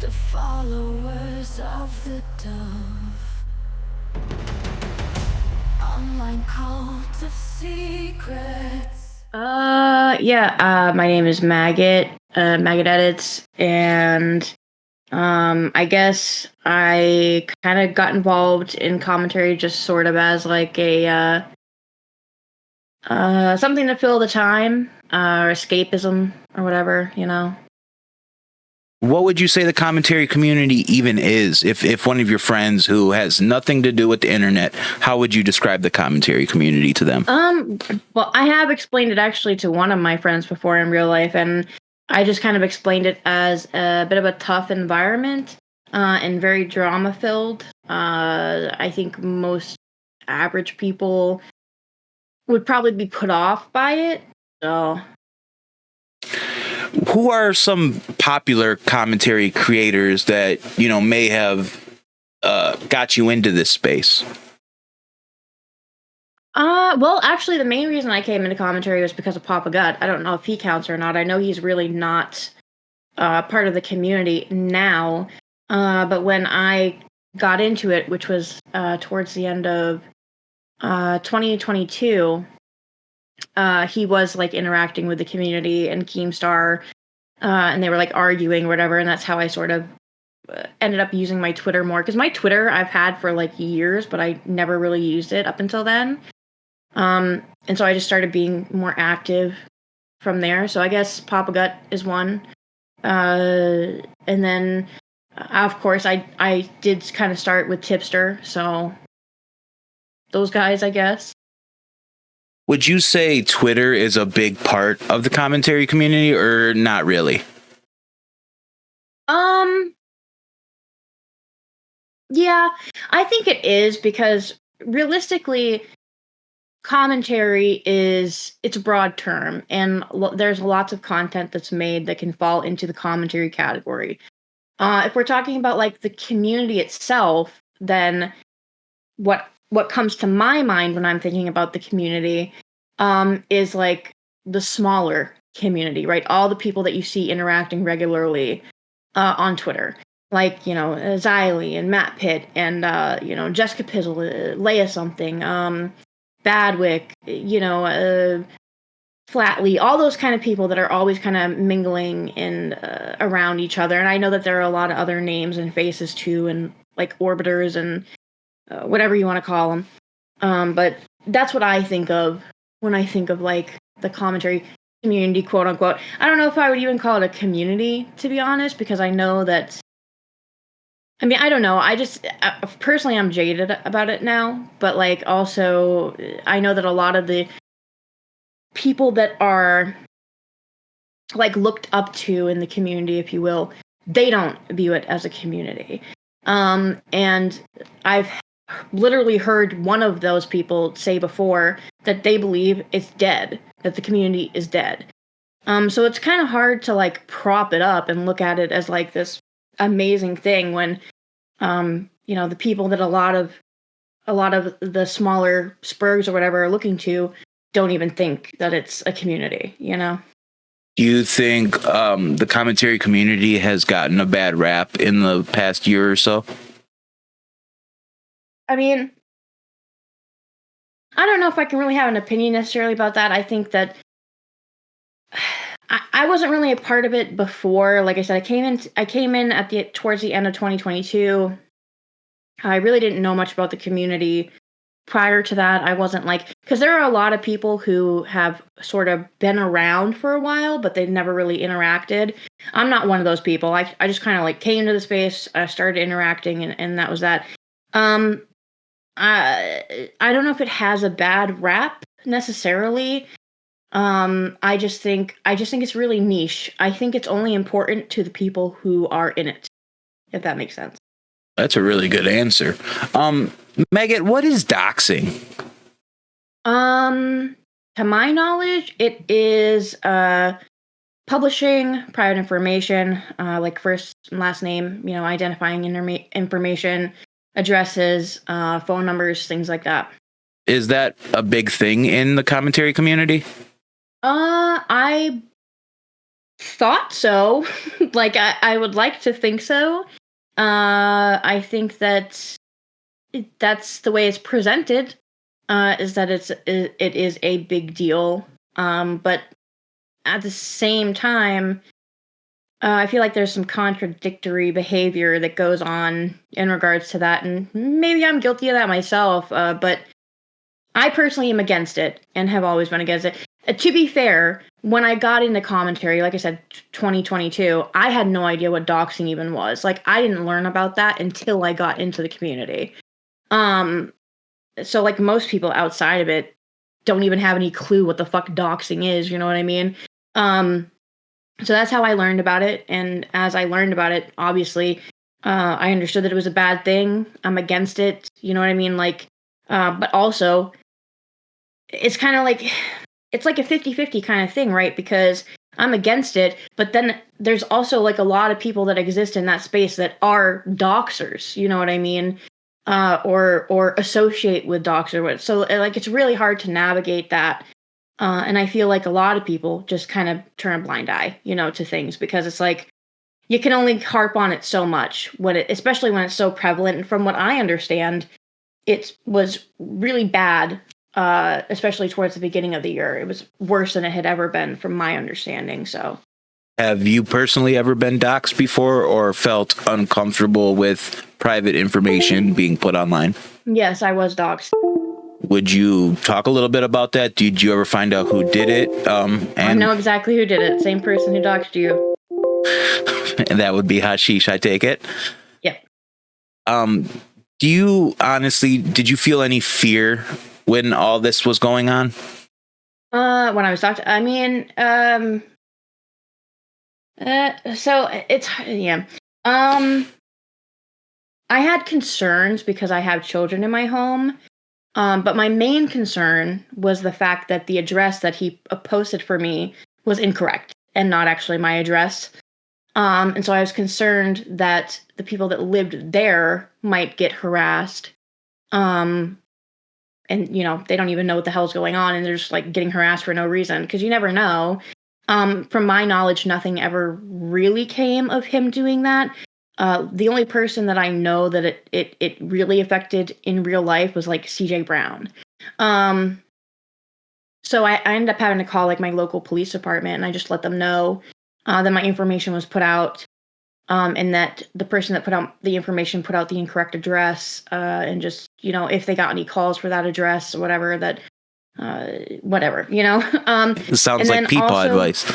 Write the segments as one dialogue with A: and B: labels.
A: the followers of the dove. Online cult of secrets.
B: My name is MAGGOT, MAGGOT Edits, and I guess I kind of got involved in commentary just sort of as like a something to fill the time, or escapism, or whatever, you know.
C: What would you say the commentary community even is? If one of your friends who has nothing to do with the internet, how would you describe the commentary community to them?
B: Well, I have explained it actually to one of my friends before in real life, and I just kind of explained it as a bit of a tough environment, and very drama-filled. I think most average people would probably be put off by it, so...
C: Who are some popular commentary creators that, you know, may have got you into this space?
B: Well, actually, the main reason I came into commentary was because of Papa Gut. I don't know if he counts or not. I know he's really not part of the community now, but when I got into it, which was towards the end of 2022, he was like interacting with the community and Keemstar, and they were like arguing or whatever, and that's how I sort of ended up using my Twitter more, because my Twitter I've had for like years, but I never really used it up until then. And so I just started being more active from there. So I guess Papa Gut is one. And then, of course, I did kind of start with Tipster, so those guys, I guess.
C: Would you say Twitter is a big part of the commentary community, or not really?
B: Yeah, I think it is, because realistically, commentary it's a broad term, and there's lots of content that's made that can fall into the commentary category. If we're talking about like the community itself, then what comes to my mind when I'm thinking about the community is like the smaller community, right? All the people that you see interacting regularly on Twitter, like, you know, Xylee and Matt Pitt and you know, Jessica Pizzle, Leia something, Badwick, you know, Flatley, all those kind of people that are always kind of mingling in around each other. And I know that there are a lot of other names and faces too, and like orbiters and whatever you want to call them. But that's what I think of when I think of like the commentary community, quote unquote. I don't know if I would even call it a community, to be honest, because I know that, I mean, I don't know. I just, personally, I'm jaded about it now. But like, also, I know that a lot of the people that are like looked up to in the community, if you will, they don't view it as a community. And I've literally heard one of those people say before that they believe it's dead, that the community is dead. So it's kind of hard to like prop it up and look at it as like this amazing thing when, you know, the people that a lot of the smaller spurgs or whatever are looking to don't even think that it's a community, you know?
C: Do you think the commentary community has gotten a bad rap in the past year or so?
B: I mean, I don't know if I can really have an opinion necessarily about that. I think that I wasn't really a part of it before. Like I said, I came in at towards the end of 2022. I really didn't know much about the community prior to that. I wasn't like, because there are a lot of people who have sort of been around for a while, but they've never really interacted. I'm not one of those people. I just kind of like came to the space, started interacting, and that was that. I don't know if it has a bad rap necessarily. I just think it's really niche. I think it's only important to the people who are in it, if that makes sense.
C: That's a really good answer. Maggot, what is doxing?
B: To my knowledge, it is publishing private information, like first and last name, you know, identifying information, addresses, phone numbers, things like that.
C: Is that a big thing in the commentary community?
B: thought so. Like, I would like to think so. I think that that's the way it's presented, is that it is a big deal. But at the same time, I feel like there's some contradictory behavior that goes on in regards to that, and maybe I'm guilty of that myself, but I personally am against it and have always been against it. To be fair, when I got into commentary, like I said, 2022, I had no idea what doxing even was. Like, I didn't learn about that until I got into the community. So, like, most people outside of it don't even have any clue what the fuck doxing is, you know what I mean? So that's how I learned about it, and as I learned about it, obviously, I understood that it was a bad thing. I'm against it, you know what I mean? Like, but also, it's kind of like, it's like a 50-50 kind of thing, right? Because I'm against it, but then there's also like a lot of people that exist in that space that are doxers, you know what I mean? Or associate with doxer. So like, it's really hard to navigate that. And I feel like a lot of people just kind of turn a blind eye, you know, to things, because it's like, you can only harp on it so much especially when it's so prevalent. And from what I understand, it was really bad, especially towards the beginning of the year. It was worse than it had ever been, from my understanding. So,
C: have you personally ever been doxxed before, or felt uncomfortable with private information being put online?
B: Yes, I was doxxed.
C: Would you talk a little bit about that? Did you ever find out who did it?
B: And I know exactly who did it. Same person who doxed you.
C: And that would be Hashish, I take it.
B: Yep.
C: Did you feel any fear when all this was going on?
B: When I was doxed, I mean, so it's, yeah. I had concerns because I have children in my home. But my main concern was the fact that the address that he posted for me was incorrect and not actually my address. And so I was concerned that the people that lived there might get harassed. And, you know, they don't even know what the hell's going on, and they're just like getting harassed for no reason, because you never know. From my knowledge, nothing ever really came of him doing that. The only person that I know that it really affected in real life was like CJ Brown. So I ended up having to call like my local police department, and I just let them know that my information was put out, and that the person that put out the information put out the incorrect address, and just, you know, if they got any calls for that address or whatever, that whatever, you know.
C: It sounds like Peepaw advice.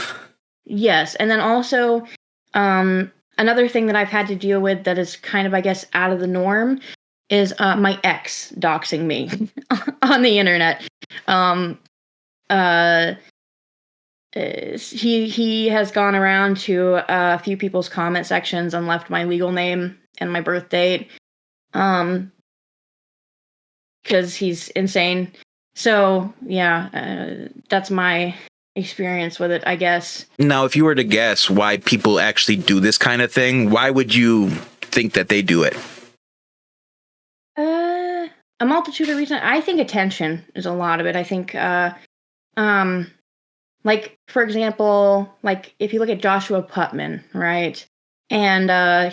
B: Yes, and then also, another thing that I've had to deal with that is kind of, I guess, out of the norm is my ex doxing me on the internet. He has gone around to a few people's comment sections and left my legal name and my birth date, because he's insane. So yeah, that's my experience with it, I guess. Now,
C: if you were to guess why people actually do this kind of thing, why would you think that they do it?
B: A multitude of reasons. I think attention is a lot of it. I think, like, for example, like if you look at Joshua Putman, right? And I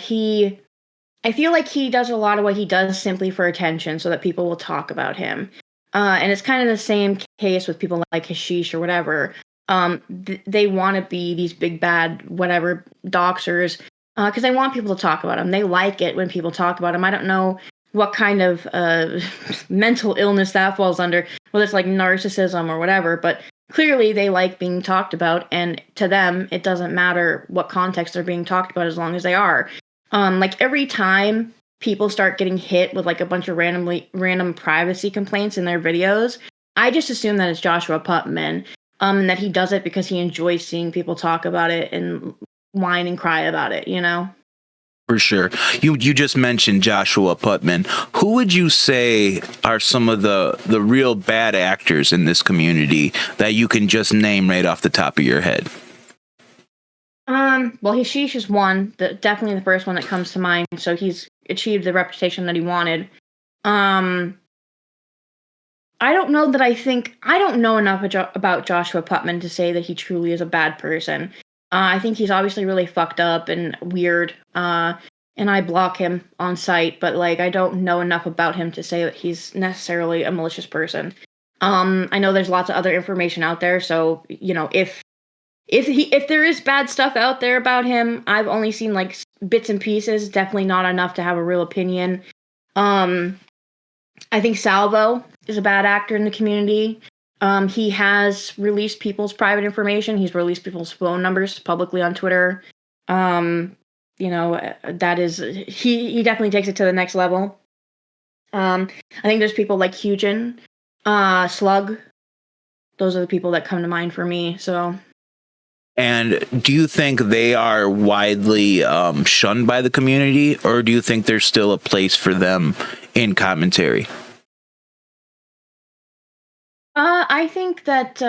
B: feel like he does a lot of what he does simply for attention, so that people will talk about him. And it's kind of the same case with people like Hashish or whatever. They want to be these big bad whatever doxers, because they want people to talk about them. They like it when people talk about them. I don't know what kind of mental illness that falls under, whether it's like narcissism or whatever, but clearly they like being talked about, and to them it doesn't matter what context they're being talked about as long as they are. Like every time people start getting hit with like a bunch of random privacy complaints in their videos, I just assume that it's Joshua Putman, and that he does it because he enjoys seeing people talk about it and whine and cry about it, you know?
C: For sure. You just mentioned Joshua Putman. Who would you say are some of the real bad actors in this community that you can just name right off the top of your head?
B: Well, Hashish is one, definitely the first one that comes to mind. So he's achieved the reputation that he wanted. I don't know enough about Joshua Putman to say that he truly is a bad person. I think he's obviously really fucked up and weird. And I block him on sight, but like I don't know enough about him to say that he's necessarily a malicious person. I know there's lots of other information out there, so you know if there is bad stuff out there about him, I've only seen like bits and pieces. Definitely not enough to have a real opinion. I think Salvo is a bad actor in the community. He has released people's private information. He's released people's phone numbers publicly on Twitter. You know, that is, he definitely takes it to the next level. I think there's people like Hugin, Slug. Those are the people that come to mind for me, so.
C: And do you think they are widely shunned by the community, or do you think there's still a place for them in commentary?
B: I think that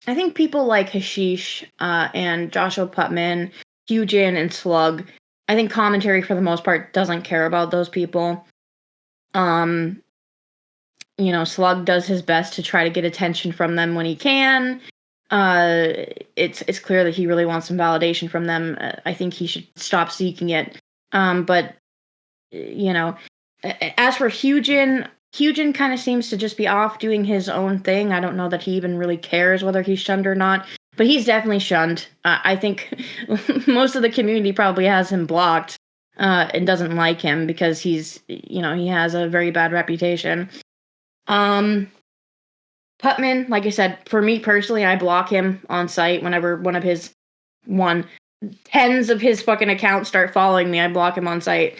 B: I think people like Hashish and Joshua Putman, Hugin, and Slug, I think commentary for the most part doesn't care about those people. You know, Slug does his best to try to get attention from them when he can. It's clear that he really wants some validation from them. I think he should stop seeking it. But you know, as for Hugin kind of seems to just be off doing his own thing. I don't know that he even really cares whether he's shunned or not, but he's definitely shunned. I think most of the community probably has him blocked and doesn't like him because he's, you know, he has a very bad reputation. Putman, like I said, for me personally, I block him on sight whenever tens of his fucking accounts start following me. I block him on sight.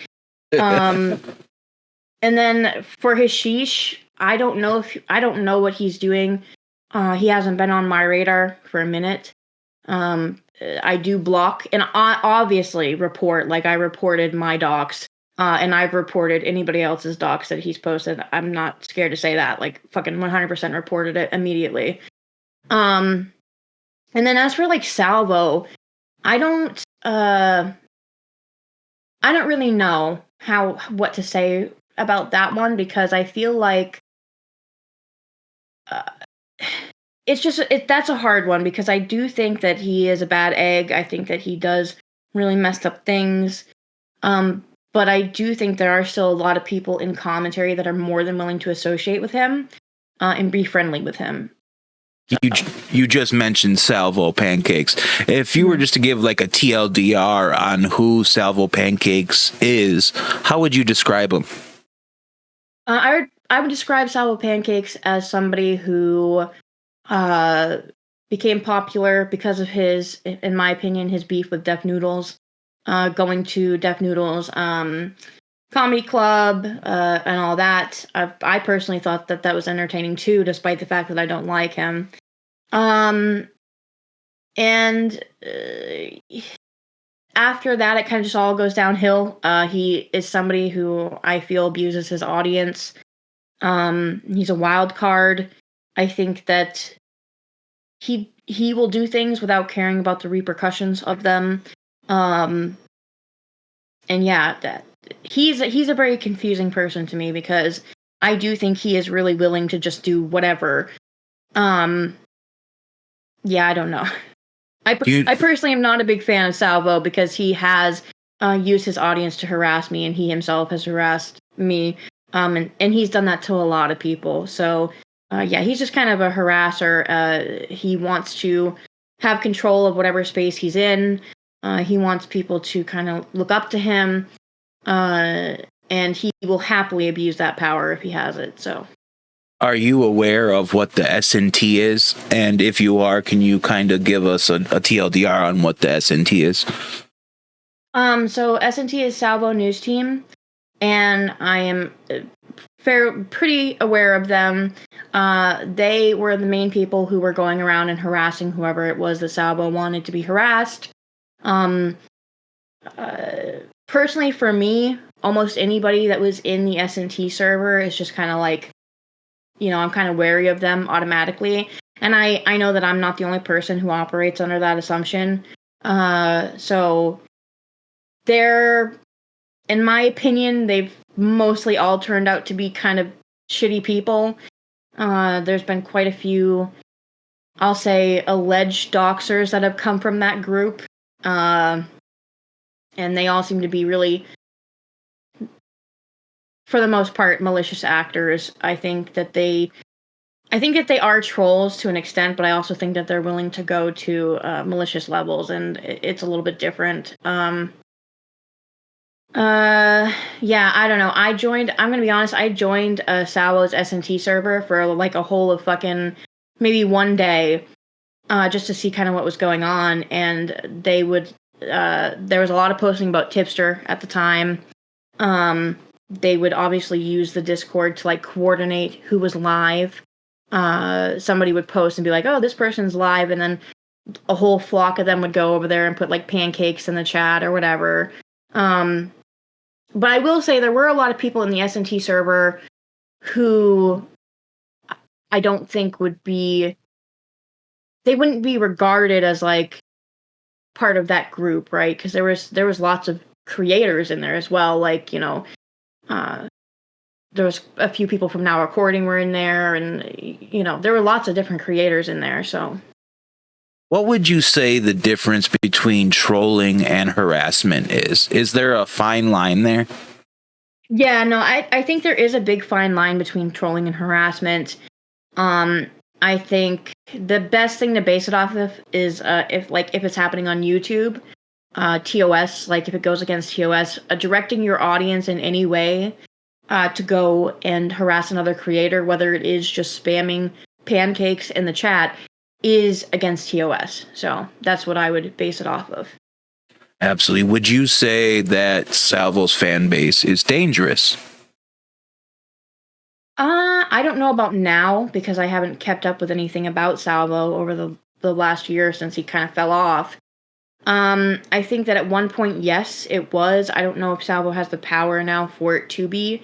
B: And then for Hashish, I don't know what he's doing. He hasn't been on my radar for a minute. I do block and obviously report, like I reported my docs, and I've reported anybody else's docs that he's posted. I'm not scared to say that, like fucking 100% reported it immediately. And then as for like Salvo, I don't really know what to say about that one, because I feel like that's a hard one, because I do think that he is a bad egg. I think that he does really messed up things. But I do think there are still a lot of people in commentary that are more than willing to associate with him and be friendly with him.
C: You just mentioned Salvo Pancakes. If you were just to give like a TLDR on who Salvo Pancakes is, how would you describe him?
B: I would describe Salvo Pancakes as somebody who became popular because of his, in my opinion, his beef with Def Noodles. Going to Def Noodles comedy club and all that. I personally thought that was entertaining too, despite the fact that I don't like him. And after that, it kind of just all goes downhill. He is somebody who I feel abuses his audience. He's a wild card. I think that he will do things without caring about the repercussions of them. And yeah, that he's a very confusing person to me, because I do think he is really willing to just do whatever. Yeah, I don't know. I personally am not a big fan of Salvo, because he has used his audience to harass me, and he himself has harassed me. And he's done that to a lot of people. So yeah, he's just kind of a harasser. He wants to have control of whatever space he's in. He wants people to kind of look up to him, and he will happily abuse that power if he has it. So,
C: are you aware of what the SNT is? And if you are, can you kind of give us a TLDR on what the SNT is?
B: So SNT is Salvo News Team, and I am pretty aware of them. They were the main people who were going around and harassing whoever it was that Salvo wanted to be harassed. Personally, for me, almost anybody that was in the SNT server is just kind of like, you know, I'm kind of wary of them automatically. And I know that I'm not the only person who operates under that assumption. So they're, in my opinion, they've mostly all turned out to be kind of shitty people. There's been quite a few I'll say, alleged doxers that have come from that group. And they all seem to be really, for the most part, malicious actors. I think that they are trolls to an extent, but I also think that they're willing to go to malicious levels, and it's a little bit different. Yeah, I don't know. I'm gonna be honest, I joined Salvo's S&T server for like a whole of fucking maybe one day, just to see kind of what was going on, and they would, there was a lot of posting about Tipster at the time. They would obviously use the Discord to like coordinate who was live. Somebody would post and be like, oh, this person's live, and then a whole flock of them would go over there and put like pancakes in the chat or whatever. But I will say there were a lot of people in the S&T server who I don't think wouldn't be regarded as like part of that group, right? Because there was lots of creators in there as well. Like, there was a few people from Now Recording were in there, and there were lots of different creators in there. So,
C: what would you say the difference between trolling and harassment is? Is there a fine line there?
B: Yeah, no, I think there is a big fine line between trolling and harassment. I think the best thing to base it off of is if it's happening on YouTube, TOS, like if it goes against TOS, directing your audience in any way to go and harass another creator, whether it is just spamming pancakes in the chat, is against TOS. So that's what I would base it off of.
C: Absolutely. Would you say that Salvo's fan base is dangerous?
B: I don't know about now, because I haven't kept up with anything about Salvo over the last year since he kind of fell off. I think that at one point, yes, it was. I don't know if Salvo has the power now for it to be.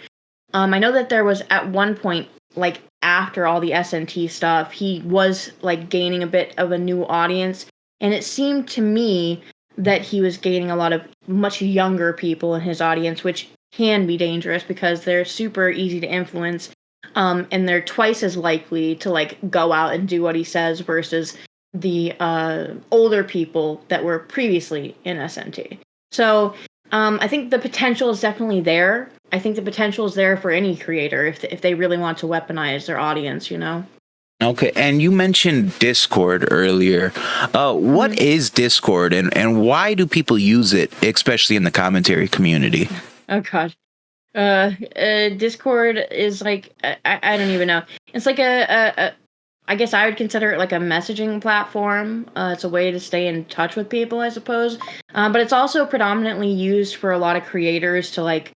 B: I know that there was at one point, like after all the S&T stuff, he was like gaining a bit of a new audience, and it seemed to me that he was gaining a lot of much younger people in his audience, which can be dangerous because they're super easy to influence, and they're twice as likely to like go out and do what he says versus the older people that were previously in S&T. So I think the potential is definitely there. I think the potential is there for any creator if they really want to weaponize their audience, Okay,
C: and you mentioned Discord earlier. What is Discord, and why do people use it, especially in the commentary community?
B: Oh, gosh. Discord is like, I don't even know. It's like I guess I would consider it like a messaging platform. It's a way to stay in touch with people, I suppose. But it's also predominantly used for a lot of creators to like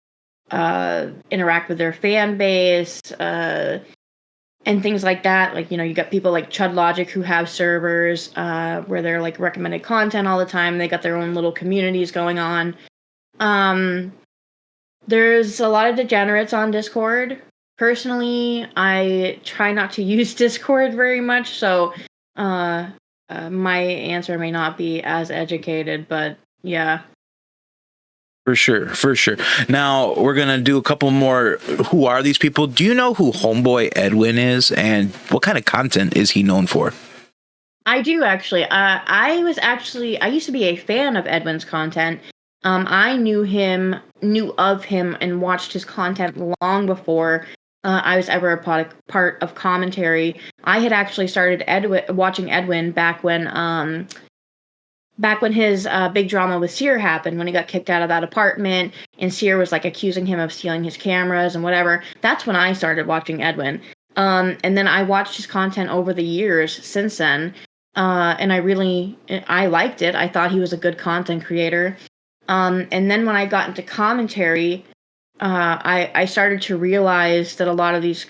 B: interact with their fan base, and things like that. Like, you got people like Chud Logic who have servers where they're like recommended content all the time. They got their own little communities going on. There's a lot of degenerates on Discord. Personally, I try not to use Discord very much, so my answer may not be as educated, but yeah.
C: For sure. Now, we're going to do a couple more. Who are these people? Do you know who Homeboy Edwin is, and what kind of content is he known for?
B: I do, actually. I used to be a fan of Edwin's content. I knew of him, and watched his content long before I was ever a part of commentary. I had actually started watching Edwin back when his big drama with Sear happened, when he got kicked out of that apartment, and Sear was like accusing him of stealing his cameras and whatever. That's when I started watching Edwin. And then I watched his content over the years since then. And I liked it. I thought he was a good content creator. And then when I got into commentary, I started to realize that a lot of these,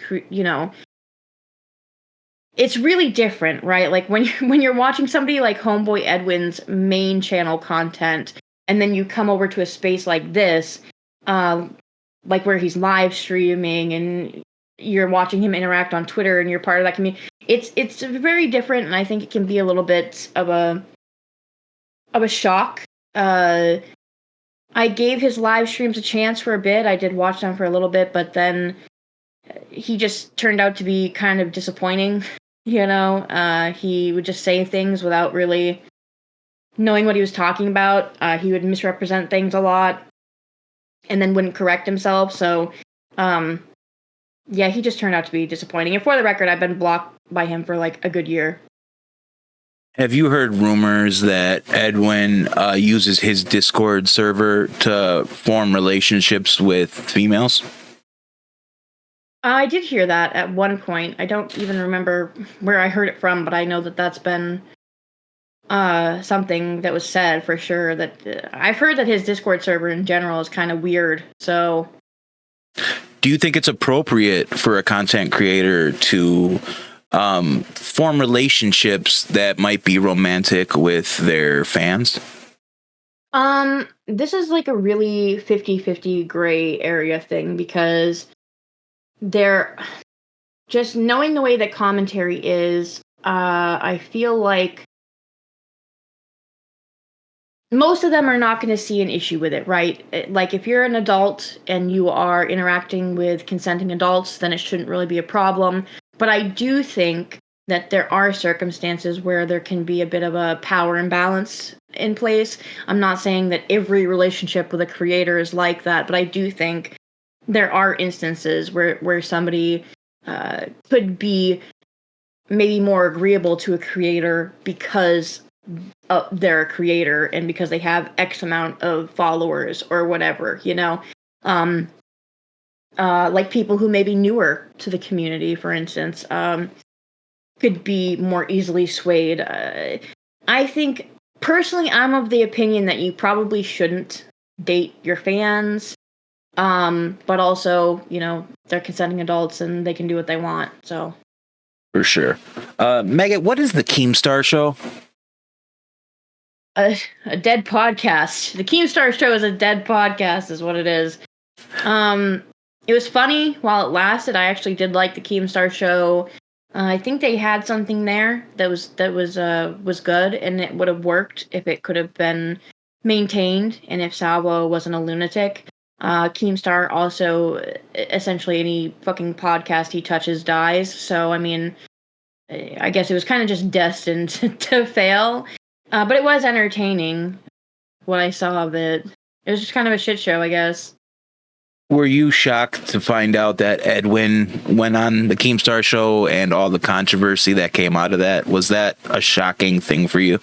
B: it's really different, right? Like when you're watching somebody like Homeboy Edwin's main channel content, and then you come over to a space like this, like where he's live streaming and you're watching him interact on Twitter and you're part of that community. It's very different, and I think it can be a little bit of a shock. I gave his live streams a chance for a bit. I did watch them for a little bit, but then he just turned out to be kind of disappointing He would just say things without really knowing what he was talking about. He would misrepresent things a lot and then wouldn't correct himself. So, yeah, he just turned out to be disappointing. And for the record, I've been blocked by him for like a good year.
C: Have you heard rumors that Edwin uses his Discord server to form relationships with females?
B: I did hear that at one point. I don't even remember where I heard it from, but I know that that's been something that was said for sure. That I've heard that his Discord server in general is kind of weird. So,
C: do you think it's appropriate for a content creator to form relationships that might be romantic with their fans?
B: This is like a really 50-50 gray area thing because they're just knowing the way that commentary is, I feel like most of them are not going to see an issue with it, right? Like if you're an adult and you are interacting with consenting adults, then it shouldn't really be a problem. But I do think that there are circumstances where there can be a bit of a power imbalance in place. I'm not saying that every relationship with a creator is like that, but I do think there are instances where somebody could be maybe more agreeable to a creator because they're a creator and because they have X amount of followers or whatever, like people who may be newer to the community, for instance, could be more easily swayed. I think, personally, I'm of the opinion that you probably shouldn't date your fans, but also, they're consenting adults and they can do what they want, so.
C: For sure. Maggot, what is the Keemstar show?
B: A dead podcast. The Keemstar show is a dead podcast, is what it is. It was funny while it lasted. I actually did like the Keemstar show. I think they had something there that was good, and it would have worked if it could have been maintained, and if Salvo wasn't a lunatic. Keemstar also, essentially any fucking podcast he touches dies. So I mean, I guess it was kind of just destined to fail. But it was entertaining, what I saw of it. It was just kind of a shit show, I guess.
C: Were you shocked to find out that Edwin went on the Keemstar show and all the controversy that came out of that? Was that a shocking thing for you?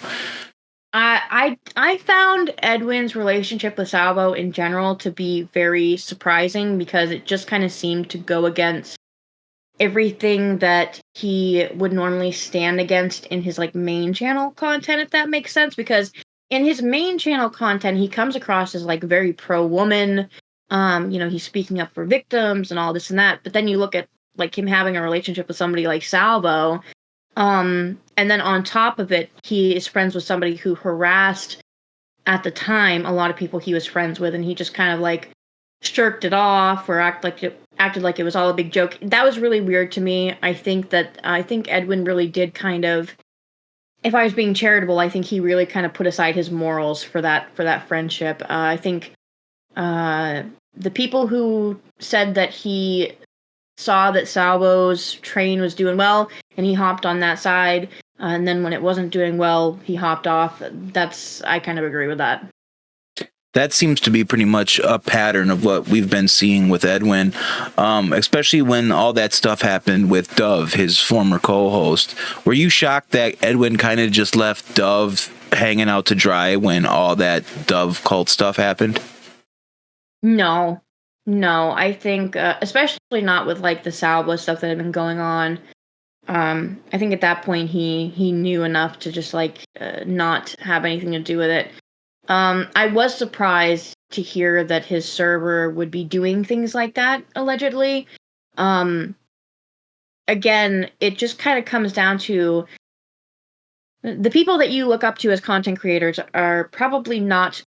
B: I found Edwin's relationship with Salvo in general to be very surprising because it just kind of seemed to go against everything that he would normally stand against in his like main channel content, if that makes sense. Because in his main channel content, he comes across as like very pro-woman. He's speaking up for victims and all this and that. But then you look at like him having a relationship with somebody like Salvo, and then on top of it, he is friends with somebody who harassed at the time a lot of people he was friends with, and he just kind of like shirked it off or acted like it was all a big joke. That was really weird to me. I think Edwin really did kind of, if I was being charitable, I think he really kind of put aside his morals for that friendship. I think the people who said that he saw that Salvo's train was doing well and he hopped on that side, and then when it wasn't doing well, he hopped off. I kind of agree with that.
C: That seems to be pretty much a pattern of what we've been seeing with Edwin, especially when all that stuff happened with Dove, his former co-host. Were you shocked that Edwin kind of just left Dove hanging out to dry when all that DOVECULT stuff happened?
B: No. I think, especially not with like the Salvo stuff that had been going on. I think at that point he knew enough to just like not have anything to do with it. I was surprised to hear that his server would be doing things like that, allegedly. Again, it just kind of comes down to the people that you look up to as content creators are probably not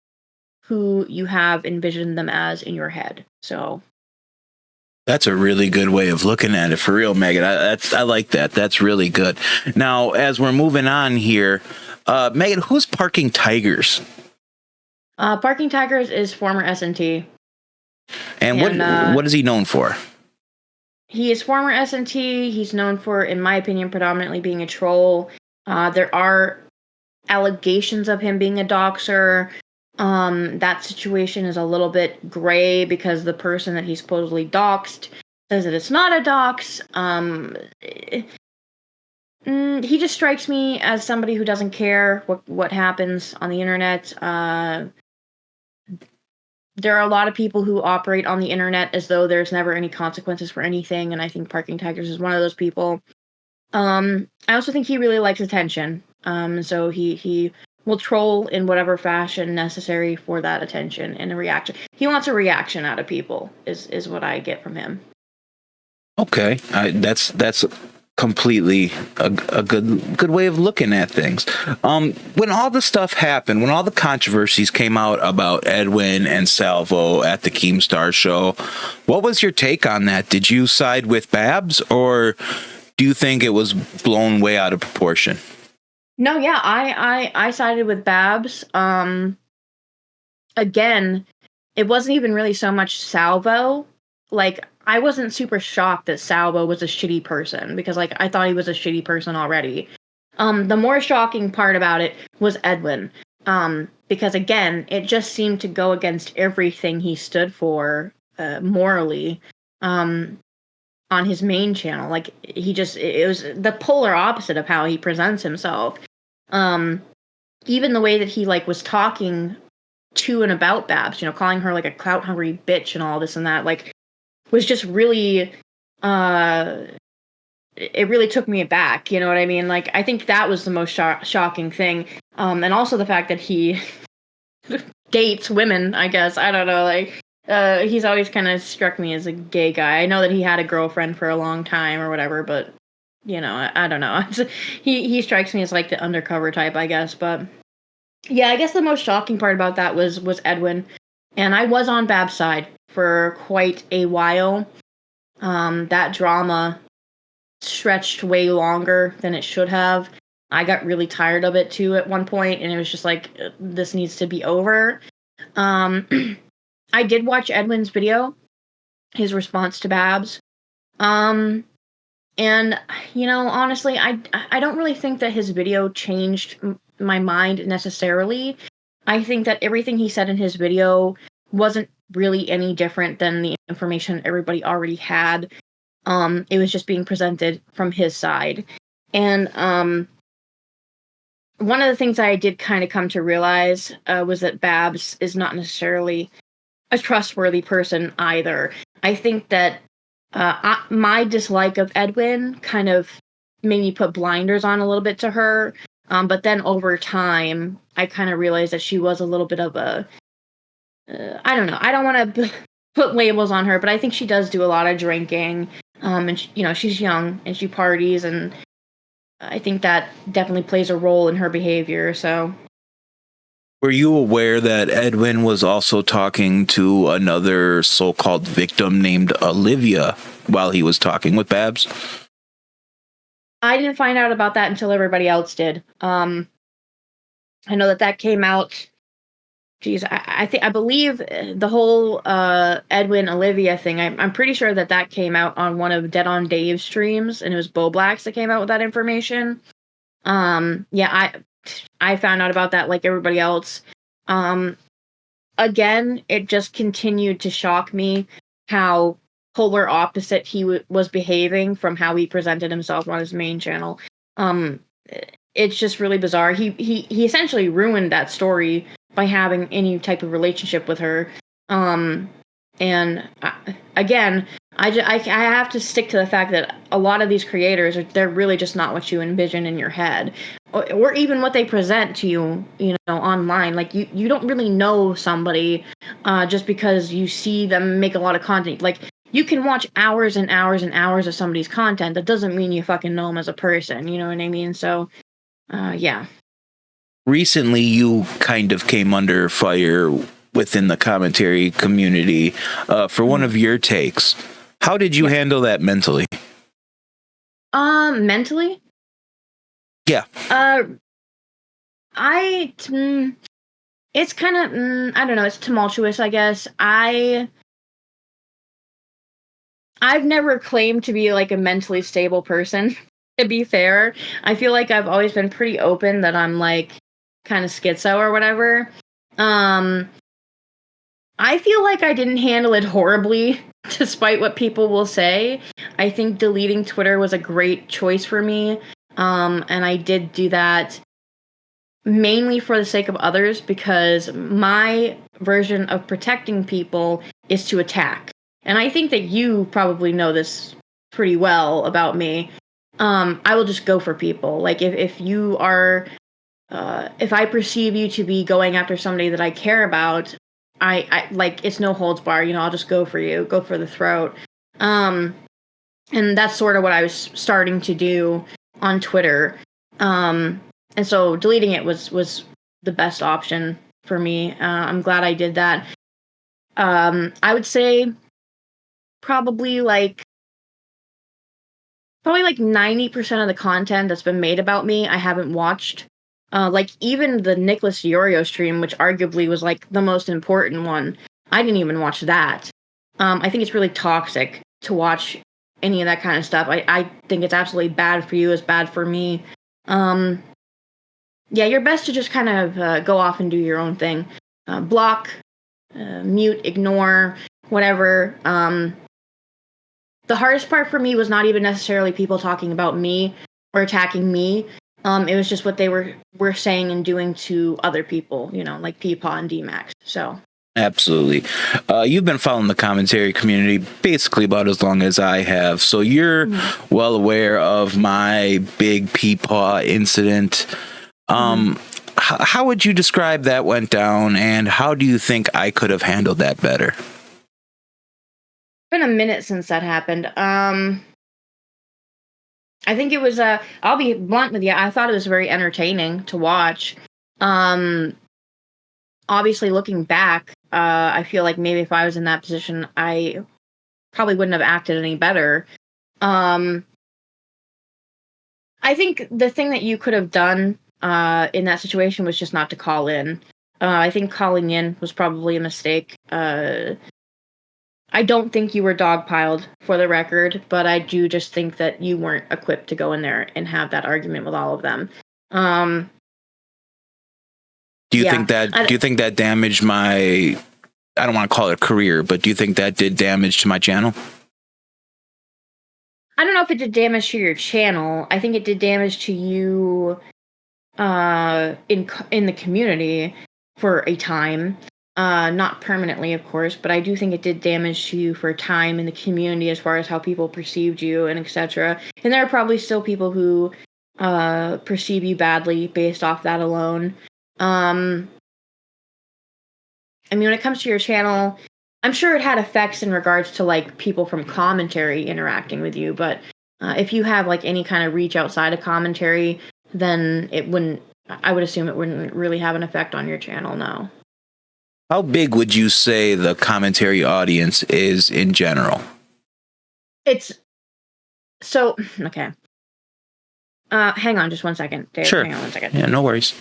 B: who you have envisioned them as in your head. So
C: that's a really good way of looking at it, for real, Maggot. I like that. That's really good. Now, as we're moving on here, Maggot, who's Parking Tigers?
B: Parking Tigers is former S&T.
C: And what is he known for?
B: he is former SNT. He's known for, in my opinion, predominantly being a troll. There are allegations of him being a doxer. That situation is a little bit gray because the person that he supposedly doxed says that it's not a dox. He just strikes me as somebody who doesn't care what happens on the internet. There are a lot of people who operate on the internet as though there's never any consequences for anything, and I think Parking Tigers is one of those people. I also think he really likes attention. So he will troll in whatever fashion necessary for that attention and a reaction. He wants a reaction out of people, is what I get from him.
C: Okay, that's completely a good way of looking at things. When all the stuff happened, when all the controversies came out about Edwin and Salvo at the Keemstar show, what was your take on that? Did you side with Babs, or do you think it was blown way out of proportion?
B: No, yeah, I sided with Babs. Again, it wasn't even really so much Salvo. Like, I wasn't super shocked that Salvo was a shitty person, because, like, I thought he was a shitty person already. The more shocking part about it was Edwin. Because, again, it just seemed to go against everything he stood for, morally, on his main channel. Like, it was the polar opposite of how he presents himself. Even the way that he, like, was talking to and about Babs, you know, calling her, like, a clout-hungry bitch and all this and that, like, was just really, it really took me aback, you know what I mean? Like, I think that was the most shocking thing. And also the fact that he dates women, I guess. I don't know, like, he's always kind of struck me as a gay guy. I know that he had a girlfriend for a long time or whatever, but, you know, I don't know. He strikes me as, like, the undercover type, I guess. But, yeah, I guess the most shocking part about that was Edwin. And I was on Bab's side for quite a while. That drama stretched way longer than it should have. I got really tired of it too at one point, and it was just like, this needs to be over. I did watch Edwin's video, his response to Babs. And, you know, honestly, I don't really think that his video changed my mind necessarily. I think that everything he said in his video wasn't really any different than the information everybody already had. It was just being presented from his side. And one of the things I did kind of come to realize was that Babs is not necessarily a trustworthy person either. I think that my dislike of Edwin kind of made me put blinders on a little bit to her. But then over time, I kind of realized that she was a little bit of a, I don't know. I don't want to put labels on her, but I think she does do a lot of drinking. And she, you know, she's young and she parties, and I think that definitely plays a role in her behavior. So,
C: were you aware that Edwin was also talking to another so-called victim named Olivia while he was talking with Babs?
B: I didn't find out about that until everybody else did. I know that came out. Geez, I believe the whole Edwin Olivia thing. I'm pretty sure that came out on one of Dead on Dave's streams, and it was Bo Blacks that came out with that information. Yeah, I found out about that like everybody else. Again, it just continued to shock me how polar opposite he was behaving from how he presented himself on his main channel. It's just really bizarre. He essentially ruined that story by having any type of relationship with her. And again, I have to stick to the fact that a lot of these creators they're really just not what you envision in your head, or even what they present to you, you know, online. Like you don't really know somebody just because you see them make a lot of content. Like, you can watch hours and hours and hours of somebody's content. That doesn't mean you fucking know them as a person. You know what I mean? So, yeah.
C: Recently, you kind of came under fire within the commentary community for one of your takes. How did you handle that mentally?
B: Mentally?
C: Yeah.
B: It's kind of, I don't know, it's tumultuous, I guess. I've never claimed to be like a mentally stable person, to be fair. I feel like I've always been pretty open that I'm like kind of schizo or whatever. I feel like I didn't handle it horribly, despite what people will say. I think deleting Twitter was a great choice for me. And I did do that mainly for the sake of others, because my version of protecting people is to attack. And I think that you probably know this pretty well about me. I will just go for people. Like if you are, if I perceive you to be going after somebody that I care about, I like, it's no holds bar. I'll just go for you, go for the throat. And that's sort of what I was starting to do on Twitter. And so deleting it was the best option for me. I'm glad I did that. I would say probably like 90% of the content that's been made about me, I haven't watched. Like even the Nicholas Yorio stream, which arguably was like the most important one, I didn't even watch that. I think it's really toxic to watch any of that kind of stuff. I think it's absolutely bad for you, it's bad for me. Yeah, you're best to just kind of go off and do your own thing. Block, mute, ignore, whatever. The hardest part for me was not even necessarily people talking about me or attacking me. It was just what they were saying and doing to other people, like Peepaw and D-Max. So.
C: Absolutely. You've been following the commentary community basically about as long as I have. So you're well aware of my big Peepaw incident. How would you describe that went down, and how do you think I could have handled that better?
B: It's been a minute since that happened. I think it was, I'll be blunt with you, I thought it was very entertaining to watch. Obviously, looking back, I feel like maybe if I was in that position, I probably wouldn't have acted any better. I think the thing that you could have done in that situation was just not to call in. I think calling in was probably a mistake. I don't think you were dogpiled, for the record, but I do just think that you weren't equipped to go in there and have that argument with all of them.
C: Do you think that damaged my, I don't want to call it a career, but do you think that did damage to my channel?
B: I don't know if it did damage to your channel. I think it did damage to you in the community for a time. Not permanently, of course, but I do think it did damage to you for a time in the community as far as how people perceived you and etc. And there are probably still people who perceive you badly based off that alone. I mean, when it comes to your channel, I'm sure it had effects in regards to like people from commentary interacting with you, but if you have like any kind of reach outside of commentary, then I would assume it wouldn't really have an effect on your channel, no.
C: How big would you say the commentary audience is in general?
B: It's so, okay. Hang on just 1 second, Dave.
C: Sure.
B: Hang on 1 second.
C: Yeah, no worries.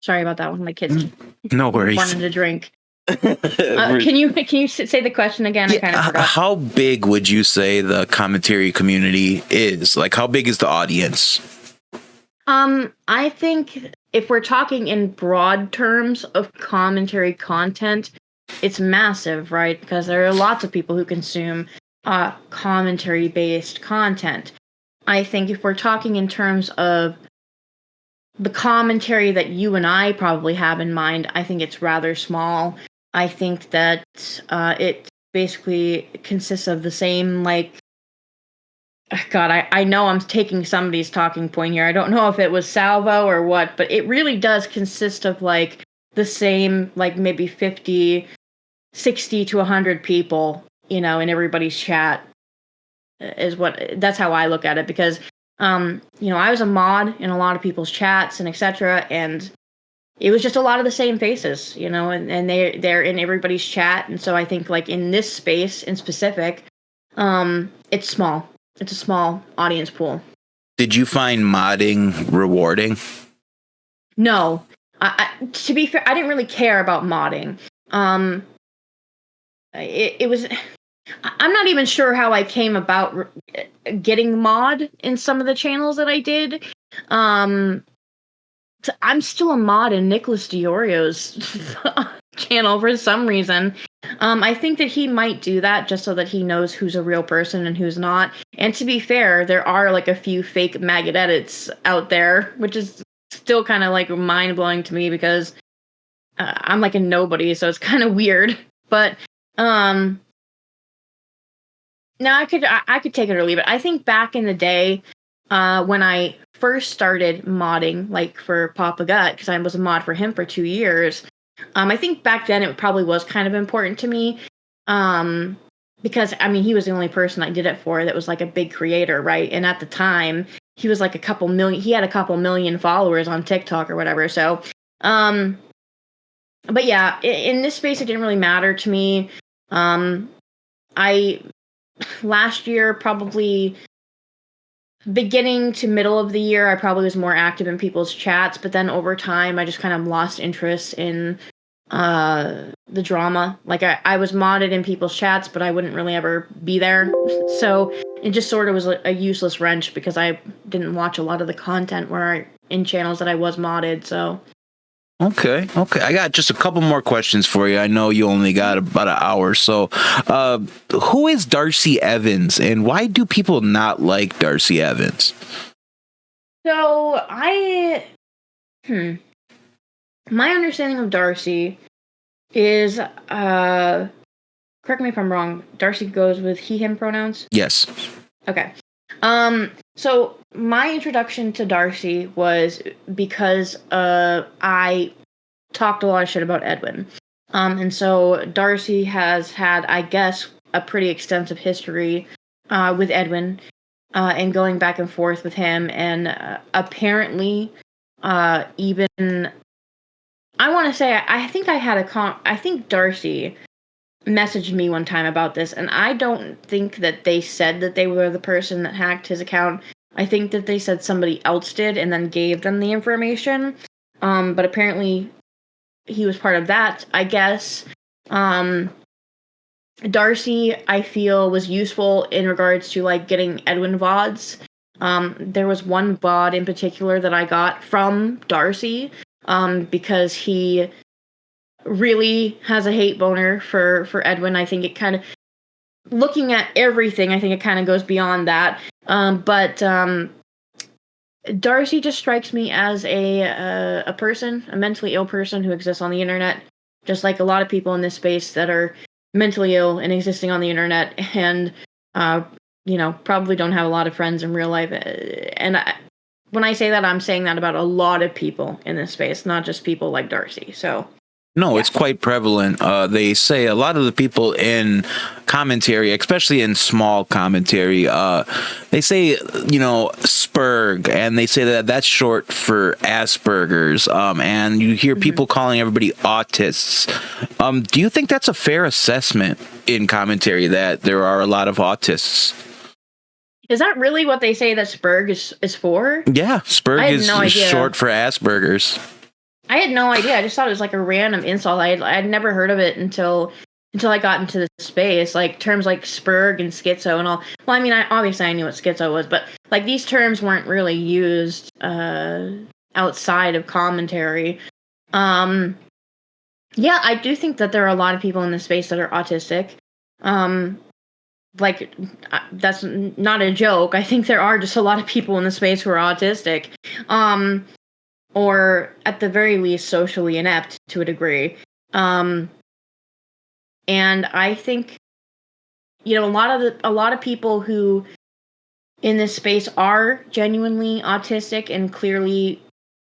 B: Sorry about that one. My kids
C: No worries.
B: wanted to drink. Can you say the question again? I kind of forgot.
C: How big would you say the commentary community is? Like, how big is the audience?
B: I think if we're talking in broad terms of commentary content, it's massive, right? Because there are lots of people who consume commentary-based content. I think if we're talking in terms of the commentary that you and I probably have in mind, I think it's rather small. I think that it basically consists of the same, like, God, I know I'm taking somebody's talking point here. I don't know if it was Salvo or what, but it really does consist of, like, the same, like maybe 50, 60 to 100 people, in everybody's chat that's how I look at it, because, I was a mod in a lot of people's chats and etc. And it was just a lot of the same faces, and they're in everybody's chat. And so I think, like, in this space in specific, it's small. It's a small audience pool.
C: Did you find modding rewarding?
B: No. To be fair, I didn't really care about modding. It was... I'm not even sure how I came about getting mod in some of the channels that I did. I'm still a mod in Nicholas Diorio's channel for some reason. I think that he might do that just so that he knows who's a real person and who's not. And to be fair, there are like a few fake MAGGOT edits out there, which is still kind of like mind-blowing to me, because I'm like a nobody, so it's kind of weird. But no, I could take it or leave it. I think back in the day, when I first started modding, like for Papa Gut, because I was a mod for him for 2 years, I think back then it probably was kind of important to me, because he was the only person I did it for that was like a big creator, right? And at the time, he was like he had a couple million followers on TikTok or whatever. So, but yeah, in this space, it didn't really matter to me. Last year, probably beginning to middle of the year, I probably was more active in people's chats, but then over time, I just kind of lost interest in the drama. Like, I was modded in people's chats, but I wouldn't really ever be there. So it just sort of was a useless wrench, because I didn't watch a lot of the content in channels that I was modded, so...
C: Okay. I got just a couple more questions for you. I know you only got about an hour. So, who is Darcy Evans, and why do people not like Darcy Evans?
B: So, my understanding of Darcy is, correct me if I'm wrong, Darcy goes with he, him pronouns?
C: Yes.
B: Okay. So my introduction to Darcy was because I talked a lot of shit about Edwin. And so Darcy has had, I guess, a pretty extensive history with Edwin, and going back and forth with him. And apparently, even, I want to say, I think I think Darcy messaged me one time about this, and I don't think that they said that they were the person that hacked his account. I think that they said somebody else did and then gave them the information. But apparently he was part of that, I guess. Darcy, I feel, was useful in regards to like getting Edwin VODs. There was one VOD in particular that I got from Darcy, because he really has a hate boner for Edwin. I think it kind of, looking at everything, I think it kind of goes beyond that. But Darcy just strikes me as a person, a mentally ill person who exists on the internet, just like a lot of people in this space that are mentally ill and existing on the internet, and probably don't have a lot of friends in real life. And when I say that, I'm saying that about a lot of people in this space, not just people like Darcy. So.
C: No, it's quite prevalent. They say a lot of the people in commentary, especially in small commentary, they say, Spurg, and they say that that's short for Asperger's. And you hear people calling everybody autists. Do you think that's a fair assessment in commentary, that there are a lot of autists?
B: Is that really what they say that Spurg is for?
C: Yeah, Spurg is short for Asperger's.
B: I had no idea. I just thought it was like a random insult. I had never heard of it until I got into the space. Like terms like Spurg and schizo and all. Well, I mean, obviously I knew what schizo was, but like these terms weren't really used outside of commentary. Yeah, I do think that there are a lot of people in the space that are autistic. Like that's not a joke. I think there are just a lot of people in the space who are autistic. Or at the very least socially inept to a degree. And I think, a lot of people who in this space are genuinely autistic and clearly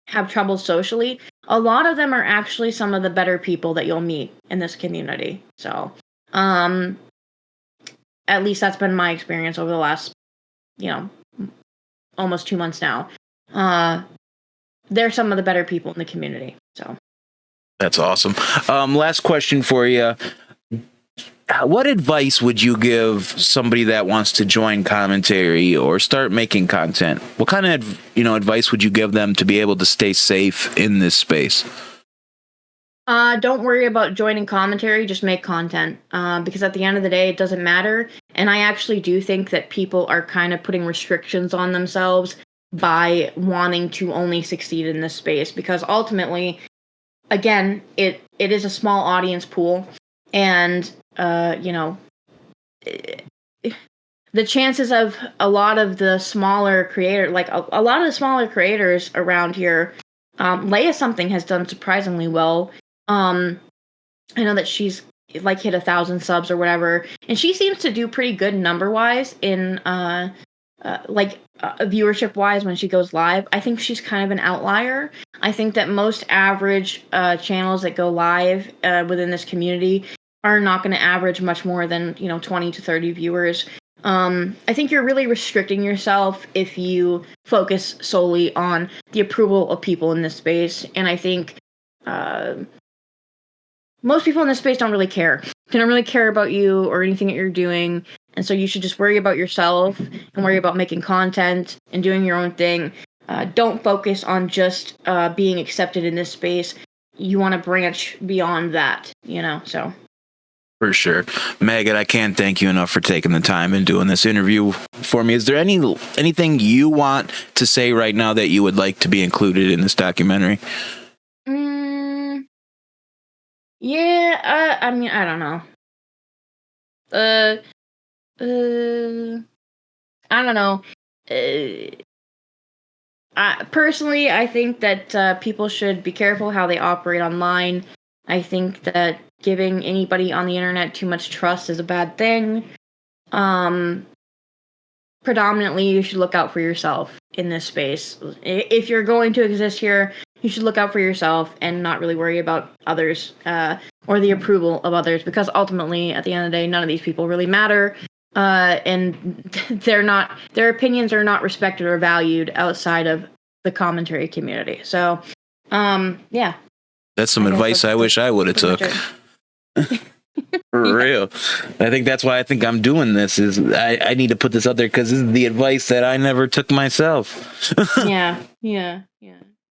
B: have trouble socially. a lot of them are actually some of the better people that you'll meet in this community. So, at least that's been my experience over the last, almost 2 months now. They're some of the better people in the community. So
C: that's awesome. Last question for you. What advice would you give somebody that wants to join commentary or start making content? What kind of, advice would you give them to be able to stay safe in this space?
B: Don't worry about joining commentary, just make content. Because at the end of the day, it doesn't matter. And I actually do think that people are kind of putting restrictions on themselves by wanting to only succeed in this space. Because ultimately, again, it is a small audience pool. And, the chances of a lot of the smaller creators, like a lot of the smaller creators around here, Leia Something has done surprisingly well. I know that she's like hit 1,000 subs or whatever, and she seems to do pretty good number-wise in viewership-wise when she goes live. I think she's kind of an outlier. I think that most average channels that go live within this community are not going to average much more than 20 to 30 viewers. I think you're really restricting yourself if you focus solely on the approval of people in this space, and I think most people in this space don't really care. They don't really care about you or anything that you're doing, and so you should just worry about yourself and worry about making content and doing your own thing. Don't focus on just being accepted in this space. You want to branch beyond that, so.
C: For sure. Maggot, I can't thank you enough for taking the time and doing this interview for me. Is there anything you want to say right now that you would like to be included in this documentary?
B: Yeah, I mean, I don't know. I don't know. Personally, I think that people should be careful how they operate online. I think that giving anybody on the internet too much trust is a bad thing. Predominantly, you should look out for yourself in this space. If you're going to exist here, you should look out for yourself and not really worry about others or the approval of others, because ultimately, at the end of the day, none of these people really matter. And their opinions are not respected or valued outside of the commentary community. So, yeah.
C: That's some advice I wish I would have took. For real. I think that's why I think I'm doing this, is I need to put this out there because this is the advice that I never took myself.
B: Yeah.